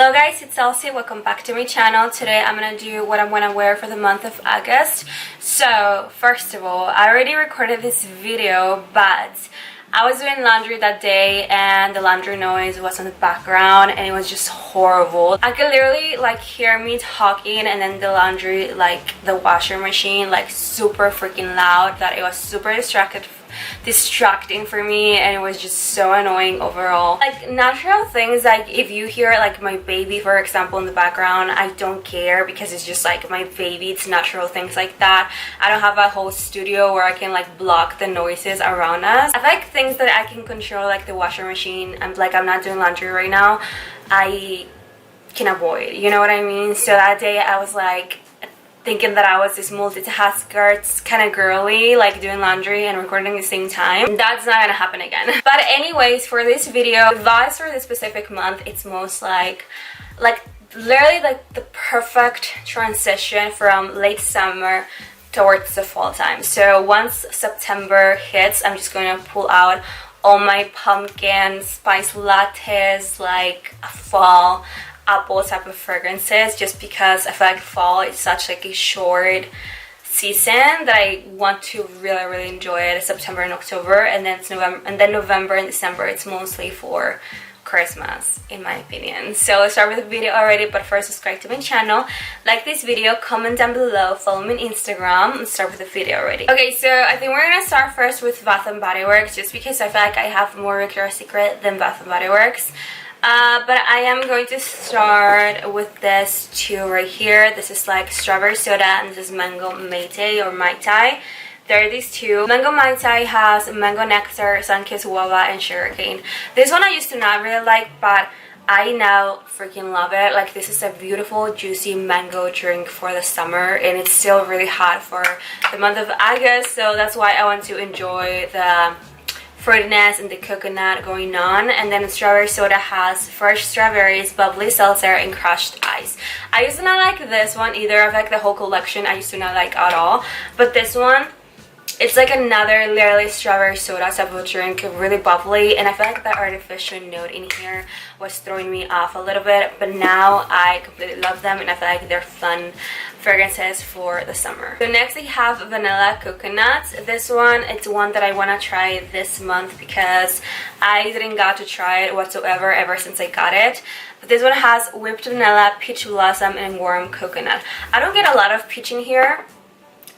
Hello guys, it's Elsie. Welcome back to my channel. Today I'm gonna do what I'm gonna wear for the month of August. So first of all, I already recorded this video, but I was doing laundry that day and the laundry noise was in the background and it was just horrible. I could literally like hear me talking and then the laundry, like the washer machine, like super freaking loud, that it was super distracting for me, and it was just so annoying overall. Like natural things, like if you hear like my baby for example in the background, I don't care because it's just like my baby. It's natural things like that. I don't have a whole studio where I can like block the noises around us. I like things that I can control, like the washer machine. I'm not doing laundry right now, I can avoid, you know what I mean? So that day I was like thinking that I was this multitasker, it's kind of girly, like doing laundry and recording at the same time. That's not gonna happen again. But anyways, for this video, the vibes for this specific month, it's most like literally like the perfect transition from late summer towards the fall time. So once September hits, I'm just gonna pull out all my pumpkin spice lattes, like fall apple type of fragrances, just because I feel like fall is such like a short season that I want to really enjoy it. September and October, and then it's November and December, it's mostly for Christmas in my opinion. So let's start with the video already, but first subscribe to my channel, like this video, comment down below, follow me on Instagram. Let's start with the video already. Okay, so I think we're gonna start first with Bath & Body Works, just because I feel like I have more Victoria's Secret than Bath & Body Works. But I am going to start with this two right here. This is like strawberry soda and this is mango mai tai or mai tai. There are these two. Mango mai tai has mango nectar, sun-kissed guava, and sugarcane. This one I used to not really like, but I now freaking love it. Like this is a beautiful juicy mango drink for the summer, and it's still really hot for the month of August, so that's why I want to enjoy the fruitiness and the coconut going on. And then strawberry soda has fresh strawberries, bubbly seltzer, and crushed ice. I used to not like this one either. I like the whole collection I used to not like at all, but this one, it's like another literally strawberry soda type of drink, really bubbly, and I feel like the artificial note in here was throwing me off a little bit, but now I completely love them and I feel like they're fun fragrances for the summer. So next we have vanilla coconut. This one, it's one that I want to try this month because I didn't got to try it whatsoever ever since I got it. But this one has whipped vanilla, peach blossom, and warm coconut. I don't get a lot of peach in here,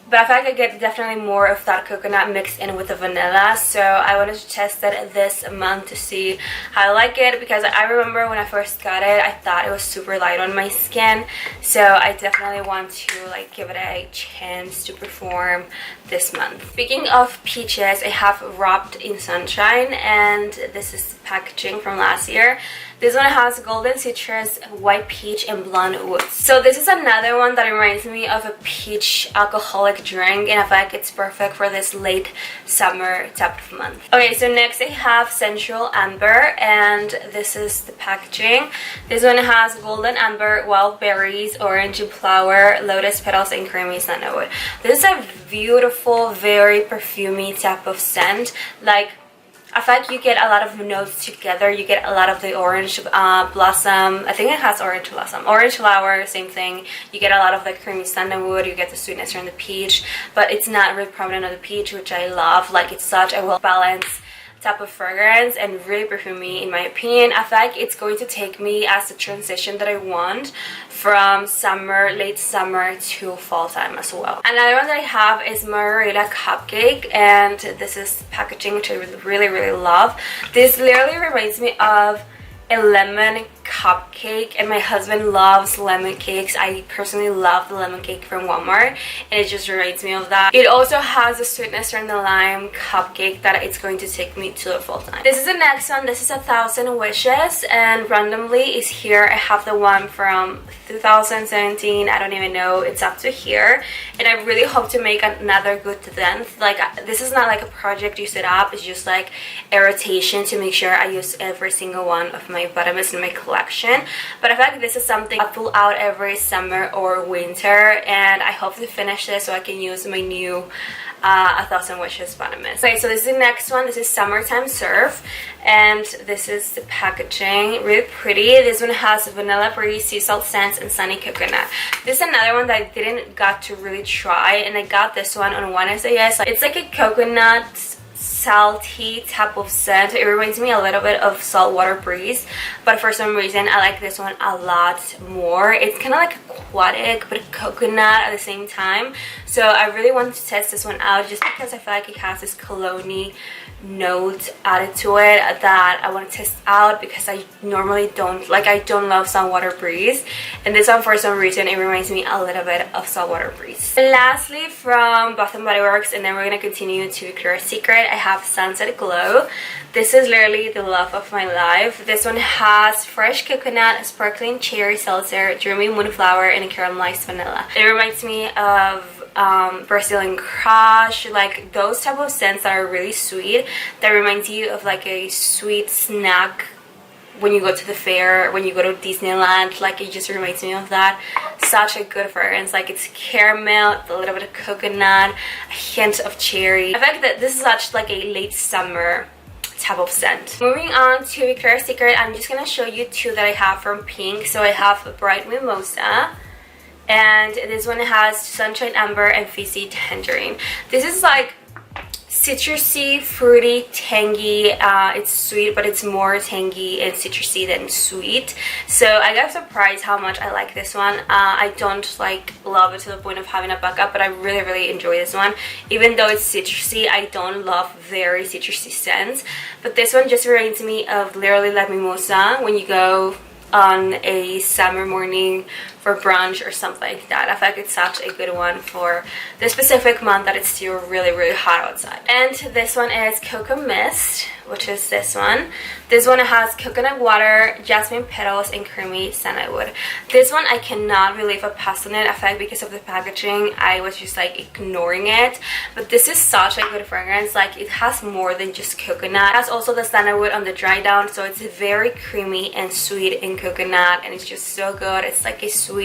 but I feel like I get definitely more of that coconut mixed in with the vanilla. So I wanted to test it this month to see how I like it, because I remember when I first got it, I thought it was super light on my skin. So I definitely want to like give it a chance to perform this month. Speaking of peaches, I have Wrapped in Sunshine, and this is packaging from last year. This one has golden citrus, white peach, and blonde wood. So this is another one that reminds me of a peach alcoholic drink, and I feel like it's perfect for this late summer type of month. Okay, so next I have Sensual Amber, and this is the packaging. This one has golden amber, wild berries, orange flower, lotus petals, and creamy sandalwood. This is a beautiful, very perfumey type of scent. Like, I feel like you get a lot of notes together. You get a lot of the orange blossom. I think it has orange blossom. Orange flower, same thing. You get a lot of the creamy sandalwood. You get the sweetness from the peach, but it's not really prominent on the peach, which I love. Like, it's such a well-balanced type of fragrance and really perfumey in my opinion. I feel like it's going to take me as the transition that I want from summer, late summer to fall time as well. Another one that I have is Margarita Cupcake, and this is packaging which I really love. This literally reminds me of a lemon cupcake, and my husband loves lemon cakes. I personally love the lemon cake from Walmart, and it just reminds me of that. It also has the sweetness from the lime cupcake that it's going to take me to the fall time. This is the next one. This is 1,000 Wishes, and randomly is here. I have the one from 2017. I don't even know. It's up to here, and I really hope to make another good length. Like, this is not like a project you set up. It's just like a rotation to make sure I use every single one of my bottom mists in my collection. But I feel like this is something I pull out every summer or winter, and I hope to finish this so I can use my new A Thousand Wishes Body Mist. Okay, so this is the next one. This is Summertime Surf, and this is the packaging. Really pretty. This one has Vanilla Breeze, Sea Salt Scents, and Sunny Coconut. This is another one that I didn't got to really try, and I got this one on Wednesday. It's like a coconut salty type of scent. It reminds me a little bit of Saltwater Breeze, but for some reason I like this one a lot more. It's kind of like aquatic but coconut at the same time, so I really want to test this one out just because I feel like it has this cologne-y note added to it that I want to test out, because I normally don't love Saltwater Breeze, and this one for some reason it reminds me a little bit of Saltwater Breeze. And lastly, from Bath and Body Works, and then we're gonna continue to Victoria's Secret, I have Sunset Glow. This is literally the love of my life. This one has fresh coconut, sparkling cherry seltzer, dreamy moonflower, and a caramelized vanilla. It reminds me of Brazilian Crush, like those type of scents that are really sweet, that reminds you of like a sweet snack when you go to the fair, when you go to Disneyland. Like, it just reminds me of that. Such a good fragrance. Like, it's caramel, a little bit of coconut, a hint of cherry. I think that this is such like a late summer type of scent. Moving on to Victoria's Secret, I'm just gonna show you two that I have from Pink. So I have Bright Mimosa, and this one has Sunshine Amber and Fizzy Tangerine. This is like citrusy, fruity, tangy. It's sweet, but it's more tangy and citrusy than sweet. So I got surprised how much I like this one. I don't like love it to the point of having a backup, but I really enjoy this one. Even though it's citrusy, I don't love very citrusy scents, but this one just reminds me of literally La Mimosa when you go on a summer morning for brunch or something like that. I feel like it's such a good one for the specific month that it's still really hot outside. And this one is Cocoa Mist, which is this one. This one has coconut water, jasmine petals, and creamy sandalwood. This one I cannot really leave a pass on it. I feel like because of the packaging I was just like ignoring it, but this is such a good fragrance. Like, it has more than just coconut. It has also the sandalwood on the dry down, so it's very creamy and sweet in coconut, and it's just so good. It's like a sweet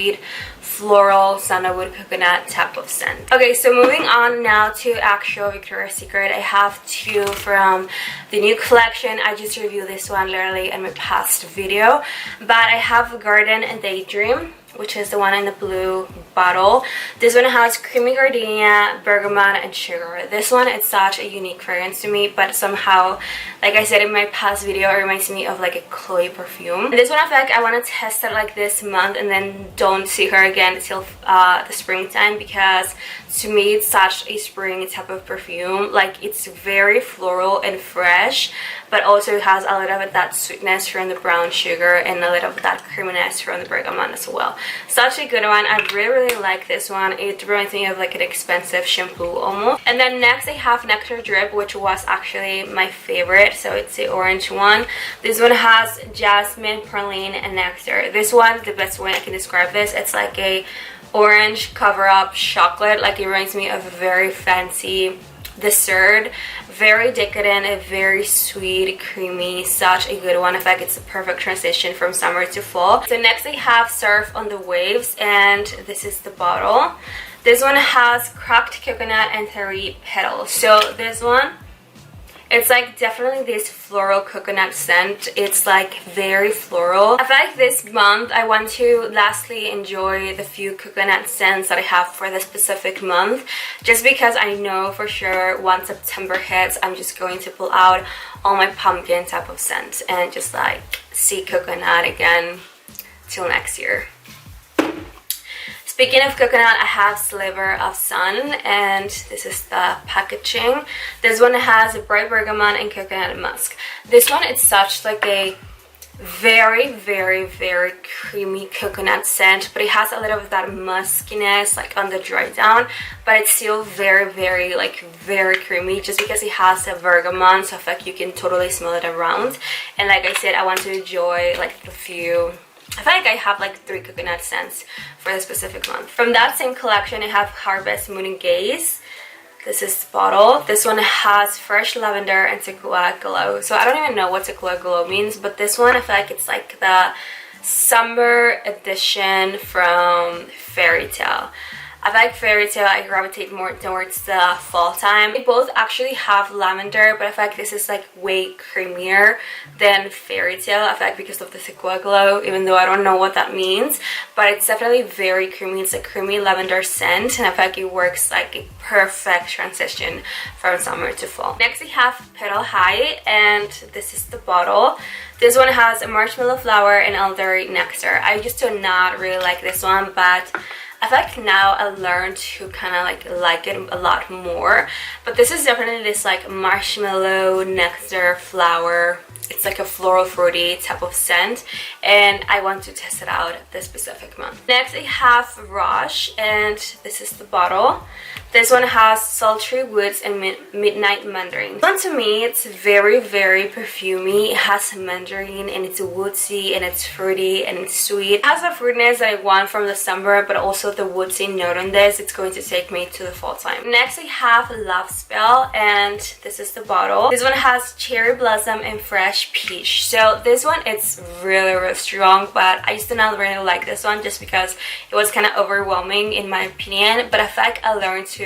floral sandalwood coconut type of scent. Okay, so moving on now to actual Victoria's Secret. I have two from the new collection. I just reviewed this one literally in my past video, but I have Garden and Daydream, which is the one in the blue bottle. This one has creamy gardenia, bergamot, and sugar. This one is such a unique fragrance to me, but somehow, like I said in my past video, it reminds me of like a Chloe perfume. And this one I feel like I want to test it like this month and then don't see her again until the springtime, because to me it's such a spring type of perfume. Like, it's very floral and fresh, but also it has a little bit of that sweetness from the brown sugar and a little of that creaminess from the bergamot as well. Such a good one. I really like this one. It reminds me of like an expensive shampoo almost. And then next I have Nectar Drip, which was actually my favorite. So it's the orange one. This one has jasmine, praline, and nectar. This one, the best way I can describe this, it's like a orange cover up chocolate. Like, it reminds me of a very fancy dessert, very decadent and very sweet, creamy. Such a good one. I feel like it's a perfect transition from summer to fall. So next I have Surf on the Waves, and this is the bottle. This one has cracked coconut and terry petals. So this one, it's like definitely this floral coconut scent. It's like very floral. I feel like this month I want to lastly enjoy the few coconut scents that I have for the specific month, just because I know for sure once September hits I'm just going to pull out all my pumpkin type of scents and just like see coconut again till next year. Speaking of coconut, I have Sliver of Sun, and this is the packaging. This one has a bright bergamot and coconut musk. This one is such like a very creamy coconut scent, but it has a little of that muskiness like on the dry down, but it's still very creamy, just because it has a bergamot, so I feel like you can totally smell it around. And like I said, I want to enjoy like the few. I feel like I have like 3 coconut scents for the specific month. From that same collection I have Harvest Moon and Gaze. This is the bottle. This one has fresh lavender and tequila glow. So I don't even know what tequila glow means, but this one I feel like it's like the summer edition from Fairy Tale. I feel like Fairy Tale, I gravitate more towards the fall time. They both actually have lavender, but I feel like this is like way creamier than Fairy Tale. I feel like because of the Sequoia Glow, even though I don't know what that means, but it's definitely very creamy. It's a creamy lavender scent, and I feel like it works like a perfect transition from summer to fall. Next we have Petal High, and this is the bottle. This one has a marshmallow flower and elderberry nectar. I used to not really like this one, but I feel like now I learned to kind of like it a lot more. But this is definitely this like marshmallow nectar flower. It's like a floral fruity type of scent, and I want to test it out this specific month. Next I have Rush, and this is the bottle. This one has sultry woods and midnight mandarin. This one to me, it's very perfumey. It has mandarin, and it's woodsy, and it's fruity, and it's sweet. It has the fruitiness that I want from the summer, but also the woodsy note on this. It's going to take me to the fall time. Next I have Love Spell, and this is the bottle. This one has cherry blossom and fresh peach. So this one, it's really strong, but I used to not really like this one just because it was kind of overwhelming in my opinion. But I feel like I learned to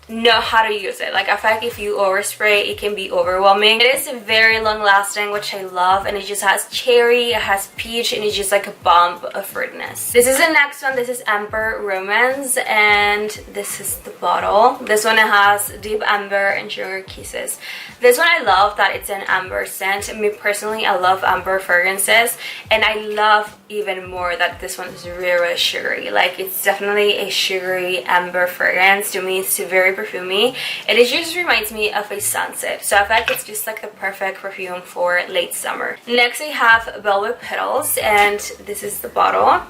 know how to use it. Like I feel like if you overspray, it can be overwhelming. It is very long lasting, which I love, and it just has cherry, it has peach, and it's just like a bomb of fruitiness. This is the next one. This is Amber Romance, and this is the bottle. This one has deep amber and sugar kisses. This one I love that it's an amber scent. Me personally, I love amber fragrances, and I love even more that this one is really sugary. Like it's definitely a sugary amber fragrance. To me, it's very perfumey, and it just reminds me of a sunset. So I feel like it's just like the perfect perfume for late summer. Next I have Velvet Petals, and this is the bottle.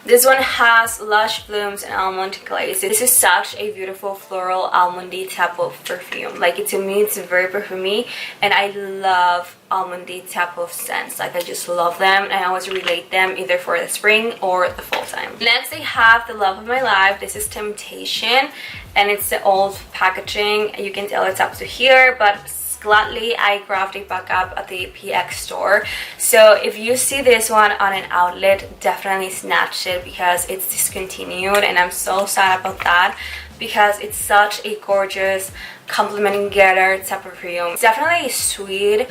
This one has lush blooms and almond glaze. This is such a beautiful floral almondy type of perfume. Like to me, it's very perfumey, and I love almondy type of scents. Like I just love them, and I always relate them either for the spring or the fall time. Next I have the love of my life. This is Temptation, and it's the old packaging. You can tell it's up to here, but gladly I grabbed it back up at the PX store. So if you see this one on an outlet, definitely snatch it because it's discontinued, and I'm so sad about that because it's such a gorgeous complementing getter type of perfume. It's definitely a sweet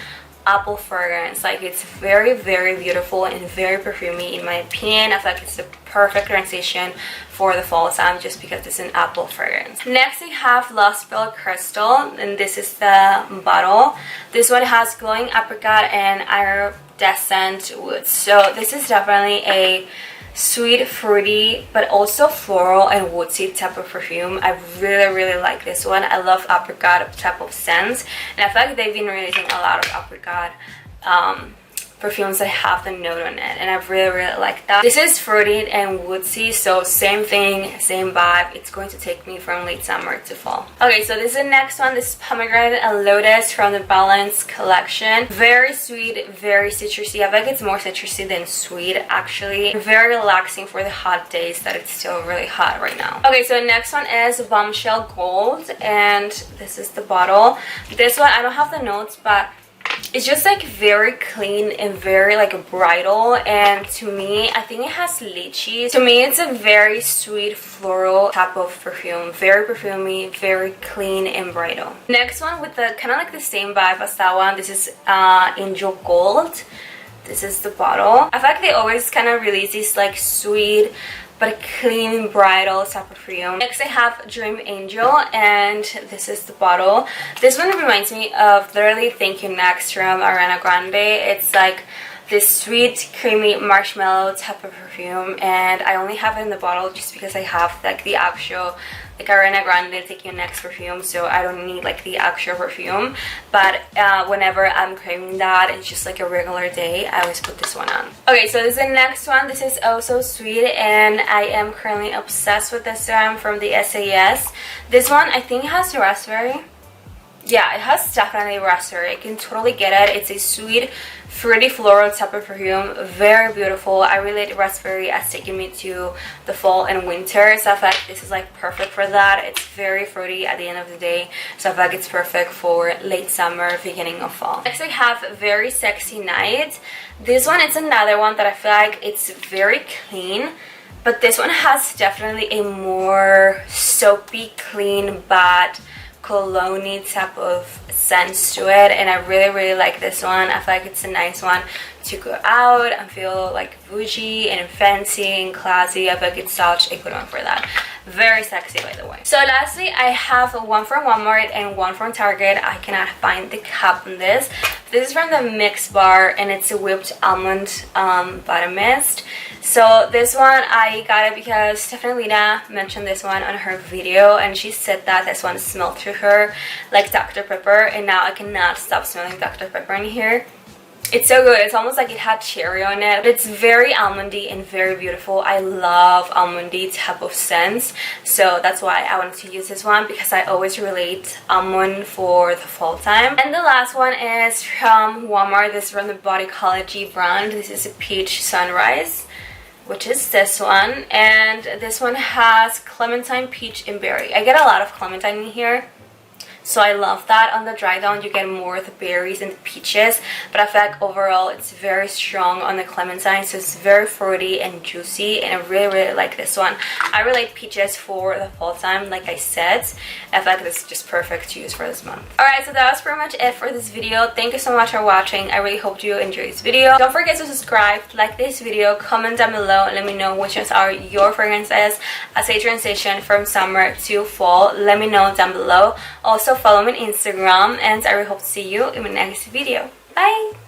apple fragrance. Like it's very beautiful and very perfumey in my opinion. I feel like it's the perfect transition for the fall time just because it's an apple fragrance. Next we have Lost Pearl Crystal, and this is the bottle. This one has glowing apricot and iridescent woods. So this is definitely a sweet, fruity, but also floral and woodsy type of perfume. I really like this one. I love apricot type of scents, and I feel like they've been releasing a lot of apricot perfumes that have the note on it, and I really like that. This is fruity and woodsy, so same thing, same vibe. It's going to take me from late summer to fall. Okay, so this is the next one. This is Pomegranate and Lotus from the Balance collection. Very sweet, very citrusy. I feel like it's more citrusy than sweet actually. Very relaxing for the hot days that it's still really hot right now. Okay, so the next one is Bombshell Gold, and this is the bottle. This one, I don't have the notes, but it's just like very clean and very like bridal, and to me, I think it has lychee. To me, it's a very sweet floral type of perfume. Very perfumey, very clean and bridal. Next one with the kind of like the same vibe as that one. This is Angel Gold. This is the bottle. I feel like they always kind of release these like sweet but clean bridal type of perfume. Next I have Dream Angel, and this is the bottle. This one reminds me of literally Thank You Next from Ariana Grande. It's like this sweet creamy marshmallow type of perfume, and I only have it in the bottle just because I have like the actual like Ariana Grande Take You Next perfume, so I don't need like the actual perfume. But whenever I'm craving that, it's just like a regular day, I always put this one on. Okay, so this is the next one. This is Oh So Sweet, and I am currently obsessed with this one from the SAS. This one I think has raspberry. Yeah, it has definitely raspberry. I can totally get it. It's a sweet, fruity floral type of perfume. Very beautiful. I relate raspberry as taking me to the fall and winter. So I feel like this is like perfect for that. It's very fruity at the end of the day. So I feel like it's perfect for late summer, beginning of fall. Next I have Very Sexy Night. This one, it's another one that I feel like it's very clean, but this one has definitely a more soapy, clean, bad cologne type of sense to it, and I really like this one. I feel like it's a nice one to go out and feel like bougie and fancy and classy. I feel like it's such a good one for that. Very sexy, by the way. So lastly, I have one from Walmart and one from Target. I cannot find the cap on this. This is from the Mix Bar, and it's a whipped almond body mist. So this one I got it because Stefanina mentioned this one on her video, and she said that this one smelled to her like Dr. Pepper, and now I cannot stop smelling Dr. Pepper in here. It's so good. It's almost like it had cherry on it, but it's very almondy and very beautiful. I love almondy type of scents, so that's why I wanted to use this one, because I always relate almond for the fall time. And the last one is from Walmart. This is from the Bodycology brand. This is a Peach Sunrise, which is this one, and this one has clementine, peach, and berry. I get a lot of clementine in here, so I love that. On the dry down you get more of the berries and the peaches, but I feel like overall it's very strong on the clementine, so it's very fruity and juicy, and I really like this one. I relate peaches for the fall time, like I said. I feel like this is just perfect to use for this month. Alright, so that was pretty much it for this video. Thank you so much for watching. I really hope you enjoyed this video. Don't forget to subscribe, like this video, comment down below, and let me know which ones are your fragrances as a transition from summer to fall. Let me know down below. Also follow me on Instagram, and I really hope to see you in my next video. Bye!